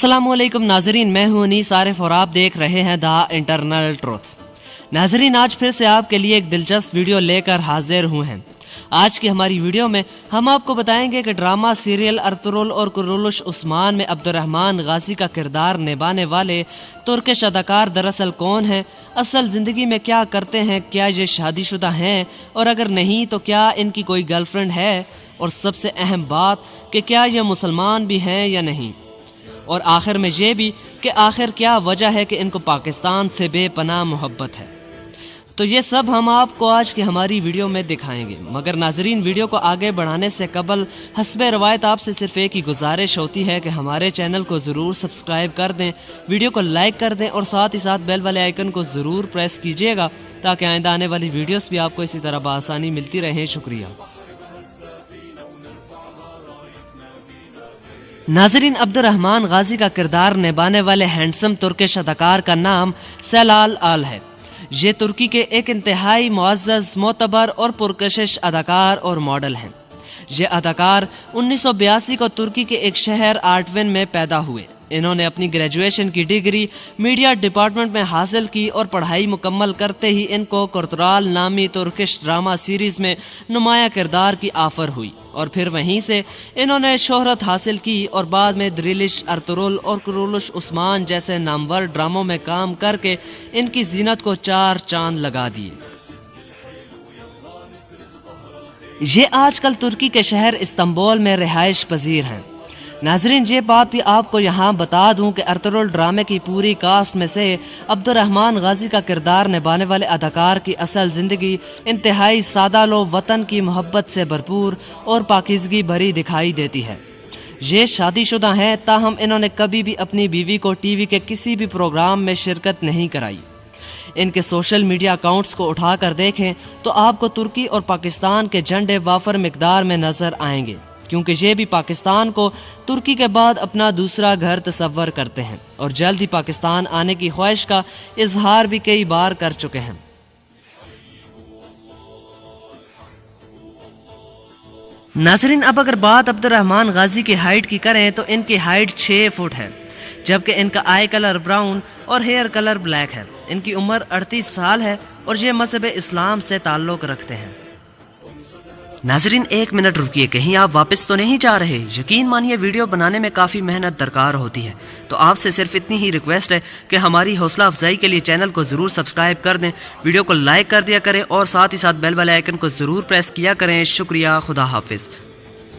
अस्सलाम वालेकुम नाजरीन, मैं हूं अनीस आरिफ और आप देख रहे हैं द इंटरनल ट्रुथ। नाजरीन, आज फिर से आपके लिए एक दिलचस्प वीडियो लेकर हाजिर हुए हैं। आज की हमारी वीडियो में हम आपको बताएंगे कि ड्रामा सीरियल अर्तुरुल और कुरुलुश उस्मान में अब्दुर्रहमान गाजी का किरदार निभाने वाले तुर्किश अदाकार दरअसल कौन हैं, असल जिंदगी में क्या करते हैं, क्या ये शादीशुदा हैं और अगर नहीं तो क्या इनकी कोई गर्लफ्रेंड है, और सबसे अहम बात कि क्या ये मुसलमान भी हैं या नहीं, और आखिर में ये भी कि आखिर क्या वजह है कि इनको पाकिस्तान से बेपनाह मोहब्बत है। तो ये सब हम आपको आज की हमारी वीडियो में दिखाएंगे। मगर नाजरीन, वीडियो को आगे बढ़ाने से कबल हस्बे रवायत आपसे सिर्फ एक ही गुजारिश होती है कि हमारे चैनल को ज़रूर सब्सक्राइब कर दें, वीडियो को लाइक कर दें और साथ ही साथ बेल वाले आइकन को ज़रूर प्रेस कीजिएगा ताकि आइंदा आने वाली वीडियोस भी आपको इसी तरह बआसानी मिलती रहें। शुक्रिया। नाजरीन, अब्दुर्रहमान गाजी का किरदार निभाने वाले हैंडसम तुर्किश अदाकार का नाम सेलाल आल है। ये तुर्की के एक इंतहाई मुअज़्ज़ज़, मोतबर और पुरकशिश अदाकार और मॉडल हैं। ये अदाकार 1982 को तुर्की के एक शहर आर्टविन में पैदा हुए। इन्होंने अपनी ग्रेजुएशन की डिग्री मीडिया डिपार्टमेंट में हासिल की और पढ़ाई मुकम्मल करते ही इनको कुर्तुराल नामी तुर्किश ड्रामा सीरीज में नुमाया किरदार की ऑफर हुई और फिर वहीं से इन्होंने शोहरत हासिल की और बाद में द्रिलिश, अर्तुरुल और कुरुलुश उस्मान जैसे नामवर ड्रामों में काम करके इनकी जीनत को चार चांद लगा दिए। ये आजकल तुर्की के शहर इस्तांबुल में रिहाइश पजीर हैं। नाजरीन, ये बात भी आपको यहाँ बता दूं कि अर्तुरुल ड्रामे की पूरी कास्ट में से अब्दुर्रहमान गाजी का किरदार निभाने वाले अदाकार की असल जिंदगी इंतहाई सादा लो, वतन की मोहब्बत से भरपूर और पाकीज़गी भरी दिखाई देती है। ये शादीशुदा हैं, ताहम इन्होंने कभी भी अपनी बीवी को टीवी के किसी भी प्रोग्राम में शिरकत नहीं कराई। इनके सोशल मीडिया अकाउंट्स को उठाकर देखें तो आपको तुर्की और पाकिस्तान के झंडे वाफर मिकदार में नजर आएंगे, क्योंकि ये भी पाकिस्तान को तुर्की के बाद अपना दूसरा घर तस्वर करते हैं और जल्द ही पाकिस्तान आने की ख्वाहिश का इजहार भी कई बार कर चुके हैं। नाजरीन, अब अगर बात अब्दुर्रहमान गाजी की हाइट की करें तो इनकी हाइट 6 फुट है, जबकि इनका आई कलर ब्राउन और हेयर कलर ब्लैक है। इनकी उम्र 38 साल है और ये मज़हब इस्लाम से ताल्लुक़ रखते हैं। नाजरीन, 1 मिनट रुकिए, कहीं आप वापस तो नहीं जा रहे? यकीन मानिए, वीडियो बनाने में काफ़ी मेहनत दरकार होती है, तो आपसे सिर्फ इतनी ही रिक्वेस्ट है कि हमारी हौसला अफजाई के लिए चैनल को ज़रूर सब्सक्राइब कर दें, वीडियो को लाइक कर दिया करें और साथ ही साथ बेल वाले आइकन को ज़रूर प्रेस किया करें। शुक्रिया। खुदा हाफिज़।